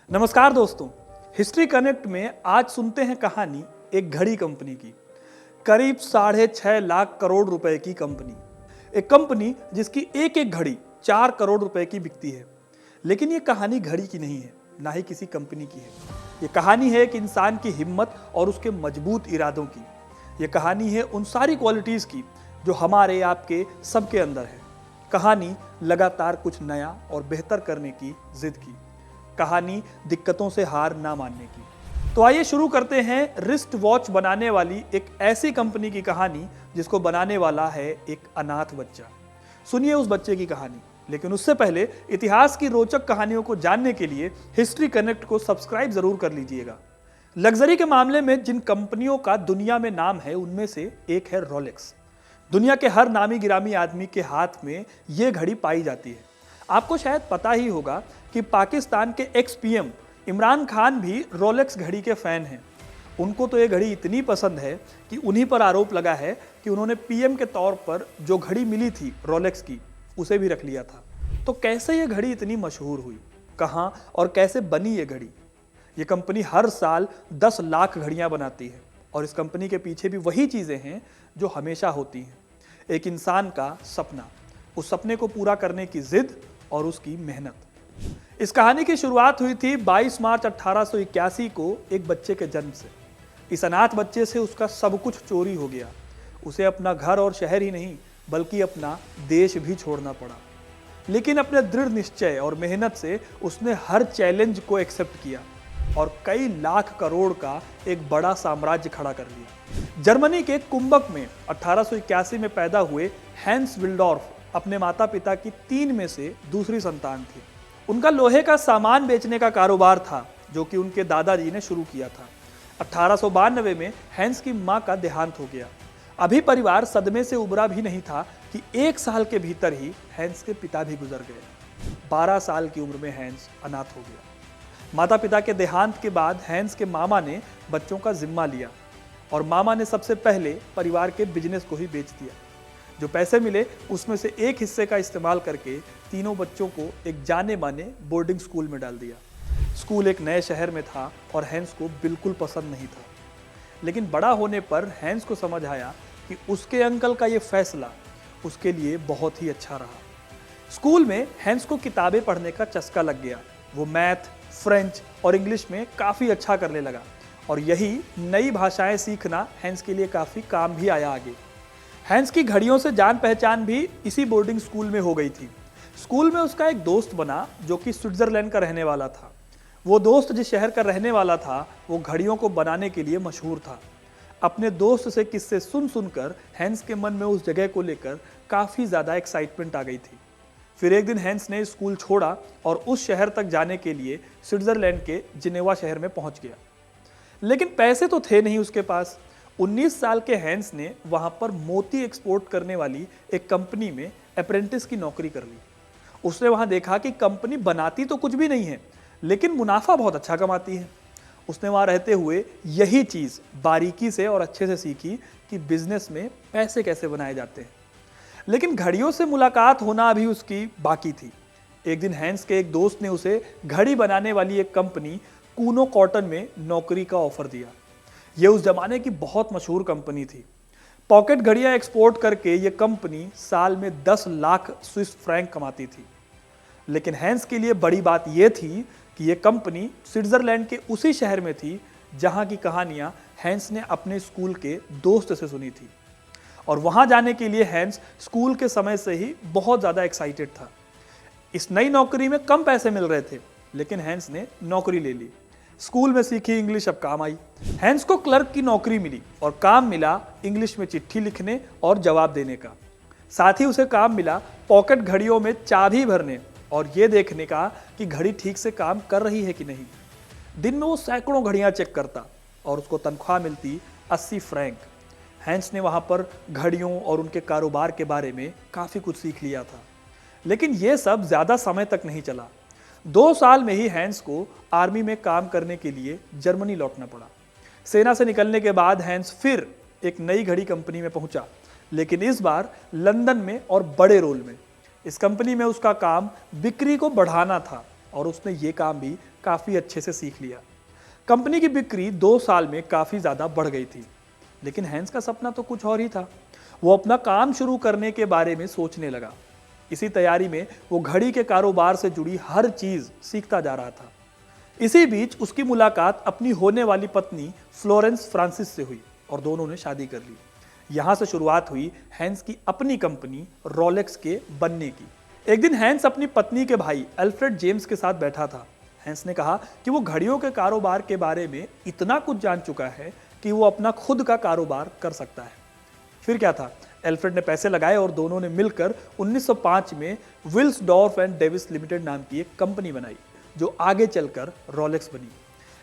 नमस्कार दोस्तों, history connect में आज सुनते हैं कहानी एक घड़ी कंपनी की। करीब 6.5 लाख करोड़ रुपए की कंपनी। एक कंपनी जिसकी एक एक घड़ी 4 करोड़ रुपए की बिकती है। लेकिन ये कहानी घड़ी की नहीं है, ना ही किसी कंपनी की है। ये कहानी है एक इंसान की हिम्मत और उसके मजबूत इरादों की। ये कहानी है उन सारी क्वालिटीज की जो हमारे आपके सबके अंदर है। कहानी लगातार कुछ नया और बेहतर करने की जिद की। कहानी दिक्कतों से हार ना मानने की। तो आइए शुरू करते हैं रिस्ट वॉच बनाने वाली एक ऐसी कंपनी की कहानी जिसको बनाने वाला है एक अनाथ बच्चा। सुनिए उस बच्चे की कहानी। लेकिन उससे पहले इतिहास की रोचक कहानियों को जानने के लिए हिस्ट्री कनेक्ट को सब्सक्राइब जरूर कर लीजिएगा। लग्जरी के मामले में जिन कंपनियों का दुनिया में नाम है उनमें से एक है रोलेक्स। दुनिया के हर नामी गिरामी आदमी के हाथ में ये घड़ी पाई जाती है। आपको शायद पता ही होगा कि पाकिस्तान के एक्स पीएम इमरान खान भी रोलेक्स घड़ी के फैन हैं। उनको तो ये घड़ी इतनी पसंद है कि उन्हीं पर आरोप लगा है कि उन्होंने पीएम के तौर पर जो घड़ी मिली थी रोलेक्स की, उसे भी रख लिया था। तो कैसे ये घड़ी इतनी मशहूर हुई, कहाँ और कैसे बनी ये घड़ी? ये कंपनी हर साल 10 लाख घड़ियाँ बनाती है और इस कंपनी के पीछे भी वही चीज़ें हैं जो हमेशा होती हैं। एक इंसान का सपना, उस सपने को पूरा करने की जिद और उसकी मेहनत। इस कहानी की शुरुआत हुई थी 22 मार्च 1881 को एक बच्चे के जन्म से। इस अनाथ बच्चे से उसका सब कुछ चोरी हो गया। उसे अपना घर और शहर ही नहीं बल्कि अपना देश भी छोड़ना पड़ा। लेकिन अपने दृढ़ निश्चय और मेहनत से उसने हर चैलेंज को एक्सेप्ट किया और कई लाख करोड़ का एक बड़ा साम्राज्य खड़ा कर लिया। जर्मनी के कुंबक में 1881 में पैदा हुए हैंस विल्डॉर्फ अपने माता पिता की 3 में से दूसरी संतान थी। उनका लोहे का सामान बेचने का कारोबार था जो कि उनके दादाजी ने शुरू किया था। 1892 में हैंस की मां का देहांत हो गया। अभी परिवार सदमे से उबरा भी नहीं था कि 1 साल के भीतर ही हैंस के पिता भी गुजर गए। 12 साल की उम्र में हैंस अनाथ हो गया। माता पिता के देहांत के बाद हैंस के मामा ने बच्चों का जिम्मा लिया और मामा ने सबसे पहले परिवार के बिजनेस को ही बेच दिया। जो पैसे मिले उसमें से एक हिस्से का इस्तेमाल करके तीनों बच्चों को एक जाने माने बोर्डिंग स्कूल में डाल दिया। स्कूल एक नए शहर में था और हैंस को बिल्कुल पसंद नहीं था। लेकिन बड़ा होने पर हैंस को समझ आया कि उसके अंकल का ये फैसला उसके लिए बहुत ही अच्छा रहा। स्कूल में हैंस को किताबें पढ़ने का चस्का लग गया। वो मैथ, फ्रेंच और इंग्लिश में काफ़ी अच्छा करने लगा और यही नई भाषाएं सीखना हैंस के लिए काफ़ी काम भी आया आगे। हैंस की घड़ियों से जान पहचान भी इसी बोर्डिंग स्कूल में हो गई थी। स्कूल में उसका एक दोस्त बना जो कि स्विट्जरलैंड का रहने वाला था। वो दोस्त जिस शहर का रहने वाला था वो घड़ियों को बनाने के लिए मशहूर था। अपने दोस्त से किस्से सुन सुनकर हैंस के मन में उस जगह को लेकर काफ़ी ज़्यादा एक्साइटमेंट आ गई थी। फिर एक दिन हैंस ने स्कूल छोड़ा और उस शहर तक जाने के लिए स्विट्जरलैंड के जिनेवा शहर में पहुंच गया। लेकिन पैसे तो थे नहीं उसके पास। 19 साल के हैंस ने वहां पर मोती एक्सपोर्ट करने वाली एक कंपनी में अप्रेंटिस की नौकरी कर ली। उसने वहां देखा कि कंपनी बनाती तो कुछ भी नहीं है लेकिन मुनाफा बहुत अच्छा कमाती है। उसने वहां रहते हुए यही चीज़ बारीकी से और अच्छे से सीखी कि बिजनेस में पैसे कैसे बनाए जाते हैं। लेकिन घड़ियों से मुलाकात होना अभी उसकी बाकी थी। एक दिन हैंस के एक दोस्त ने उसे घड़ी बनाने वाली एक कंपनी कूनो कॉटन में नौकरी का ऑफर दिया। यह उस जमाने की बहुत मशहूर कंपनी थी। पॉकेट घड़ियां एक्सपोर्ट करके यह कंपनी साल में 10 लाख स्विस फ्रैंक कमाती थी। लेकिन हैंस के लिए बड़ी बात यह थी कि यह कंपनी स्विट्जरलैंड के उसी शहर में थी जहां की कहानियां हैंस ने अपने स्कूल के दोस्त से सुनी थी। और वहां जाने के लिए हैंस स्कूल के समय से ही बहुत ज़्यादा एक्साइटेड था। इस नई नौकरी में कम पैसे मिल रहे थे लेकिन हैंस ने नौकरी ले ली। स्कूल में सीखी इंग्लिश अब काम आई। हैंस को क्लर्क की नौकरी मिली और काम मिला इंग्लिश में चिट्ठी लिखने और जवाब देने का। साथ ही उसे काम मिला पॉकेट घड़ियों में चाबी भरने और ये देखने का कि घड़ी ठीक से काम कर रही है कि नहीं। दिन में वो सैकड़ों घड़ियां चेक करता और उसको तनख्वाह मिलती 80 फ्रैंक। हैंस ने वहाँ पर घड़ियों और उनके कारोबार के बारे में काफ़ी कुछ सीख लिया था। लेकिन ये सब ज़्यादा समय तक नहीं चला। 2 साल में ही हैंस को आर्मी में काम करने के लिए जर्मनी लौटना पड़ा। सेना से निकलने के बाद हैंस फिर एक नई घड़ी कंपनी में पहुंचा, लेकिन इस बार लंदन में और बड़े रोल में। इस कंपनी में उसका काम बिक्री को बढ़ाना था और उसने ये काम भी काफ़ी अच्छे से सीख लिया। कंपनी की बिक्री 2 साल में काफ़ी ज़्यादा बढ़ गई थी। लेकिन हैंस का सपना तो कुछ और ही था। वो अपना काम शुरू करने के बारे में सोचने लगा। इसी तैयारी में वो घड़ी के कारोबार से जुड़ी हर चीज़ सीखता जा रहा था। इसी बीच उसकी मुलाकात अपनी होने वाली पत्नी फ्लोरेंस फ्रांसिस से हुई और दोनों ने शादी कर ली। यहाँ से शुरुआत हुई हैंस की अपनी कंपनी रोलेक्स के बनने की। एक दिन हैंस अपनी पत्नी के भाई अल्फ्रेड जेम्स के साथ बैठा था। हैंस ने कहा कि वो घड़ियों के कारोबार के बारे में इतना कुछ जान चुका है कि वो अपना खुद का कारोबार कर सकता है। फिर क्या था, अल्फ्रेड ने पैसे लगाए और दोनों ने मिलकर 1905 में विल्सडॉर्फ एंड डेविस लिमिटेड नाम की एक कंपनी बनाई, जो आगे चलकर रोलेक्स बनी।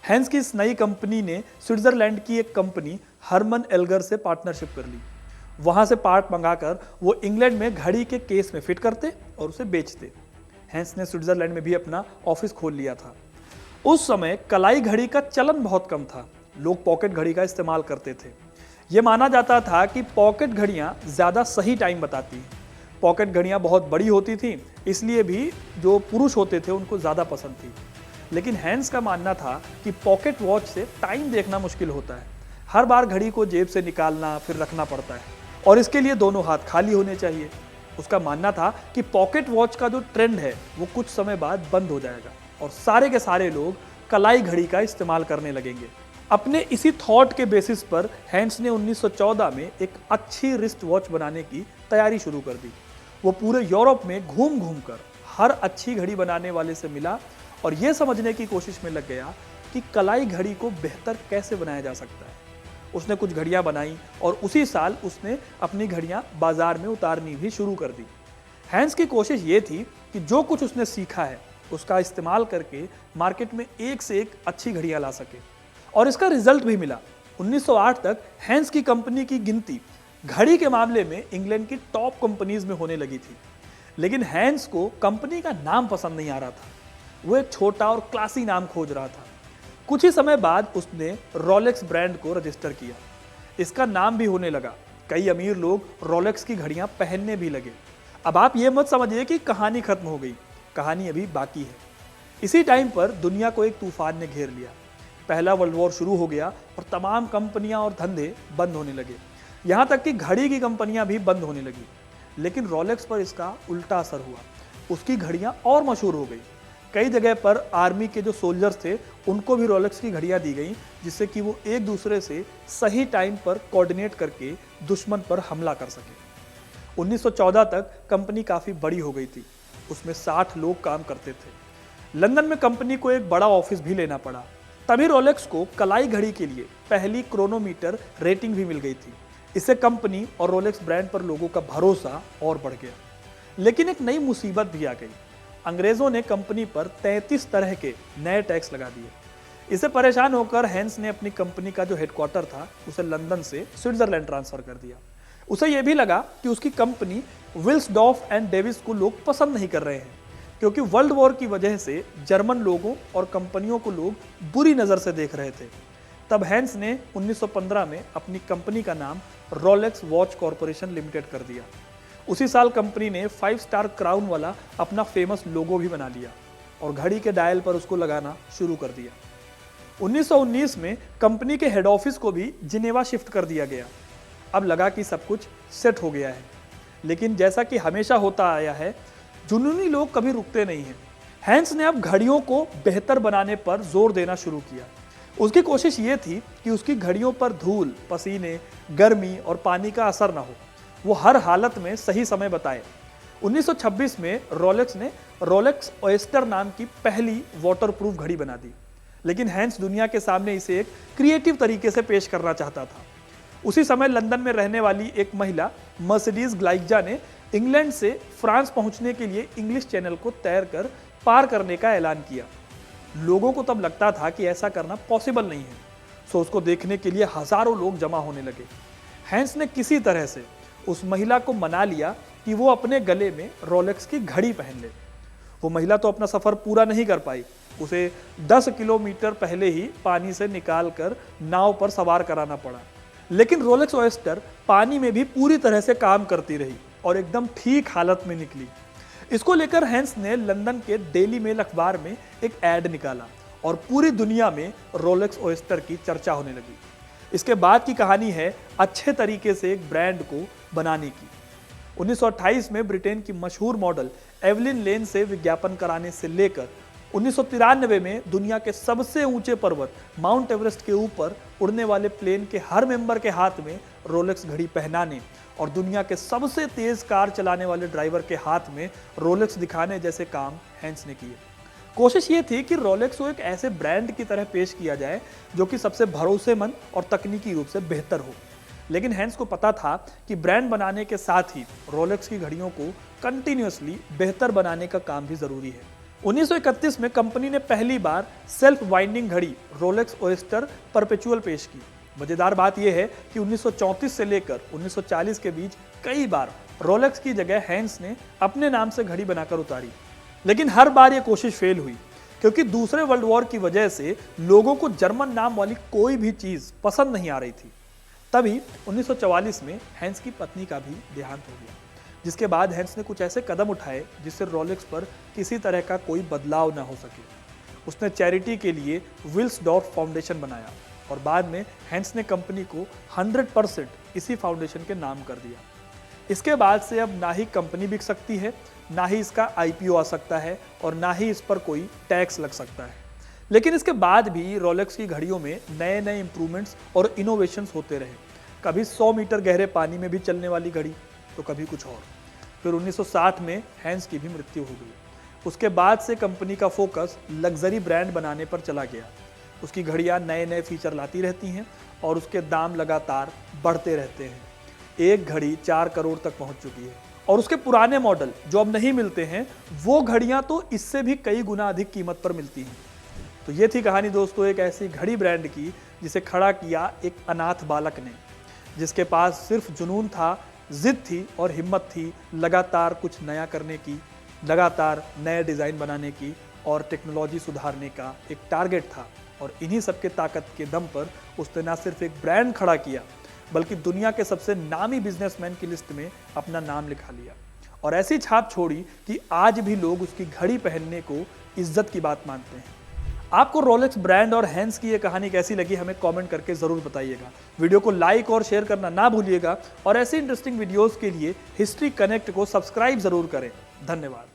हैंस की इस नई कंपनी ने स्विट्जरलैंड की एक कंपनी हरमन एल्गर से पार्टनरशिप कर ली। वहां से पार्ट मंगाकर वो इंग्लैंड में घड़ी के केस में फिट करते और उसे बेचते। हैंस ने स्विट्जरलैंड में भी अपना ऑफिस खोल लिया था। उस समय कलाई घड़ी का चलन बहुत कम था। लोग पॉकेट घड़ी का इस्तेमाल करते थे। यह माना जाता था कि पॉकेट घड़ियां ज़्यादा सही टाइम बताती हैं। पॉकेट घड़ियां बहुत बड़ी होती थी, इसलिए भी जो पुरुष होते थे उनको ज़्यादा पसंद थी। लेकिन हैंस का मानना था कि पॉकेट वॉच से टाइम देखना मुश्किल होता है। हर बार घड़ी को जेब से निकालना फिर रखना पड़ता है और इसके लिए दोनों हाथ खाली होने चाहिए। उसका मानना था कि पॉकेट वॉच का जो ट्रेंड है वो कुछ समय बाद बंद हो जाएगा और सारे के सारे लोग कलाई घड़ी का इस्तेमाल करने लगेंगे। अपने इसी थॉट के बेसिस पर हैंस ने 1914 में एक अच्छी रिस्ट वॉच बनाने की तैयारी शुरू कर दी। वो पूरे यूरोप में घूम घूम कर हर अच्छी घड़ी बनाने वाले से मिला और ये समझने की कोशिश में लग गया कि कलाई घड़ी को बेहतर कैसे बनाया जा सकता है। उसने कुछ घड़ियां बनाई और उसी साल उसने अपनी घड़ियां बाजार में उतारनी भी शुरू कर दी। हैंस की कोशिश ये थी कि जो कुछ उसने सीखा है उसका इस्तेमाल करके मार्केट में एक से एक अच्छी घड़ियां ला सके और इसका रिजल्ट भी मिला। 1908 तक हैंस की कंपनी की गिनती घड़ी के मामले में इंग्लैंड की टॉप कंपनीज में होने लगी थी। लेकिन हैंस को कंपनी का नाम पसंद नहीं आ रहा था। वो एक छोटा और क्लासी नाम खोज रहा था। कुछ ही समय बाद उसने रोलेक्स ब्रांड को रजिस्टर किया। इसका नाम भी होने लगा। कई अमीर लोग रोलेक्स की घड़ियां पहनने भी लगे। अब आप ये मत समझिए कि कहानी खत्म हो गई, कहानी अभी बाकी है। इसी टाइम पर दुनिया को एक तूफान ने घेर लिया। पहला वर्ल्ड वॉर शुरू हो गया और तमाम कंपनियां और धंधे बंद होने लगे। यहाँ तक कि घड़ी की कंपनियां भी बंद होने लगी। लेकिन रोलेक्स पर इसका उल्टा असर हुआ। उसकी घड़ियां और मशहूर हो गई। कई जगह पर आर्मी के जो सोल्जर्स थे उनको भी रोलेक्स की घड़ियां दी गई, जिससे कि वो एक दूसरे से सही टाइम पर कोऑर्डिनेट करके दुश्मन पर हमला कर सके। 1914 तक कंपनी काफ़ी बड़ी हो गई थी। उसमें 60 लोग काम करते थे। लंदन में कंपनी को एक बड़ा ऑफिस भी लेना पड़ा। तभी रोलेक्स को कलाई घड़ी के लिए पहली क्रोनोमीटर रेटिंग भी मिल गई थी। इससे कंपनी और रोलेक्स ब्रांड पर लोगों का भरोसा और बढ़ गया। लेकिन एक नई मुसीबत भी आ गई। अंग्रेजों ने कंपनी पर 33 तरह के नए टैक्स लगा दिए। इससे परेशान होकर हैंस ने अपनी कंपनी का जो हेडक्वार्टर था उसे लंदन से स्विट्जरलैंड ट्रांसफर कर दिया। उसे यह भी लगा कि उसकी कंपनी विल्सडॉर्फ एंड डेविस को लोग पसंद नहीं कर रहे हैं, क्योंकि वर्ल्ड वॉर की वजह से जर्मन लोगों और कंपनियों को लोग बुरी नज़र से देख रहे थे। तब हैंस ने 1915 में अपनी कंपनी का नाम रोलेक्स वॉच कॉरपोरेशन लिमिटेड कर दिया। उसी साल कंपनी ने 5 स्टार क्राउन वाला अपना फेमस लोगो भी बना लिया और घड़ी के डायल पर उसको लगाना शुरू कर दिया। 1919 में कंपनी के हेड ऑफिस को भी जिनेवा शिफ्ट कर दिया गया। अब लगा कि सब कुछ सेट हो गया है। लेकिन जैसा कि हमेशा होता आया है, जुनूनी लोग कभी रुकते नहीं हैं। हैंस ने अब घड़ियों को बेहतर बनाने पर जोर देना शुरू किया। उसकी कोशिश ये थी कि उसकी घड़ियों पर धूल, पसीने, गर्मी और पानी का असर ना हो। वो हर हालत में सही समय बताए। 1926 में रोलेक्स ने रोलेक्स ओएस्टर नाम की पहली वाटरप्रूफ घड़ी बना दी। लेकिन हैंस दुनिया के सामने इसे एक क्रिएटिव तरीके से पेश करना चाहता था। उसी समय लंदन में रहने वाली एक महिला मर्सिडीज ग्लाइजा ने इंग्लैंड से फ्रांस पहुंचने के लिए इंग्लिश चैनल को तैर कर पार करने का ऐलान किया। लोगों को तब लगता था कि ऐसा करना पॉसिबल नहीं है, सो उसको देखने के लिए हजारों लोग जमा होने लगे। हैंस ने किसी तरह से उस महिला को मना लिया कि वो अपने गले में रोलेक्स की घड़ी पहन ले। वो महिला तो अपना सफ़र पूरा नहीं कर पाई। उसे 10 किलोमीटर पहले ही पानी से निकालकर नाव पर सवार कराना पड़ा। लेकिन रोलेक्स ओएस्टर पानी में भी पूरी तरह से काम करती रही और एकदम ठीक हालत में निकली। इसको लेकर हैंस ने लंदन के डेली मेल अखबार में एक ऐड निकाला और पूरी दुनिया में रोलेक्स ओयस्टर की चर्चा होने लगी। इसके बाद की कहानी है अच्छे तरीके से एक ब्रांड को बनाने की। 1928 में ब्रिटेन की मशहूर मॉडल एवलिन लेन से विज्ञापन कराने से लेकर 1993 में दुनिया के सबसे ऊंचे पर्वत माउंट एवरेस्ट के ऊपर उड़ने वाले प्लेन के हर मेंबर के हाथ में रोलेक्स घड़ी पहनाने और दुनिया के सबसे तेज कार चलाने वाले ड्राइवर के हाथ में रोलेक्स दिखाने जैसे काम हैंस ने किए। कोशिश ये थी कि रोलेक्स को एक ऐसे ब्रांड की तरह पेश किया जाए जो कि सबसे भरोसेमंद और तकनीकी रूप से बेहतर हो। लेकिन हैंस को पता था कि ब्रांड बनाने के साथ ही रोलेक्स की घड़ियों को कंटिन्यूअसली बेहतर बनाने का काम भी जरूरी है। 1931 में कंपनी ने पहली बार सेल्फ वाइंडिंग घड़ी रोलेक्स ओयस्टर परपेचुअल पेश की। मजेदार बात यह है कि 1934 से लेकर 1940 के बीच कई बार रोलेक्स की जगह हैंस ने अपने नाम से घड़ी बनाकर उतारी, लेकिन हर बार यह कोशिश फेल हुई क्योंकि दूसरे वर्ल्ड वॉर की वजह से लोगों को जर्मन नाम वाली कोई भी चीज पसंद नहीं आ रही थी। तभी 1944 में हैंस की पत्नी का भी देहांत हो गया, जिसके बाद हैंस ने कुछ ऐसे कदम उठाए जिससे रोलेक्स पर किसी तरह का कोई बदलाव न हो सके। उसने चैरिटी के लिए विल्सडॉर्फ फाउंडेशन बनाया और बाद में हैंस ने कंपनी को 100% इसी फाउंडेशन के नाम कर दिया। इसके बाद से अब ना ही कंपनी बिक सकती है, ना ही इसका IPO आ सकता है और ना ही इस पर कोई टैक्स लग सकता है। लेकिन इसके बाद भी रोलेक्स की घड़ियों में नए नए इंप्रूवमेंट्स और इनोवेशंस होते रहे। कभी 100 मीटर गहरे पानी में भी चलने वाली घड़ी, तो कभी कुछ और। फिर 1960 में हैंस की भी मृत्यु हो गई। उसके बाद से कंपनी का फोकस लग्जरी ब्रांड बनाने पर चला गया। उसकी घड़ियां नए नए फीचर लाती रहती हैं और उसके दाम लगातार बढ़ते रहते हैं। एक घड़ी 4 करोड़ तक पहुंच चुकी है और उसके पुराने मॉडल जो अब नहीं मिलते हैं, वो घड़ियां तो इससे भी कई गुना अधिक कीमत पर मिलती हैं। तो ये थी कहानी दोस्तों एक ऐसी घड़ी ब्रांड की जिसे खड़ा किया एक अनाथ बालक ने, जिसके पास सिर्फ जुनून था, जिद थी और हिम्मत थी लगातार कुछ नया करने की, लगातार नए डिज़ाइन बनाने की और टेक्नोलॉजी सुधारने का एक टारगेट था। और इन्हीं सबके ताकत के दम पर उसने ना सिर्फ एक ब्रांड खड़ा किया बल्कि दुनिया के सबसे नामी बिजनेसमैन की लिस्ट में अपना नाम लिखा लिया और ऐसी छाप छोड़ी कि आज भी लोग उसकी घड़ी पहनने को इज्जत की बात मानते हैं। आपको रोलेक्स ब्रांड और हैंस की ये कहानी कैसी लगी हमें कमेंट करके जरूर बताइएगा। वीडियो को लाइक और शेयर करना ना भूलिएगा और ऐसी इंटरेस्टिंग वीडियोस के लिए हिस्ट्री कनेक्ट को सब्सक्राइब जरूर करें। धन्यवाद।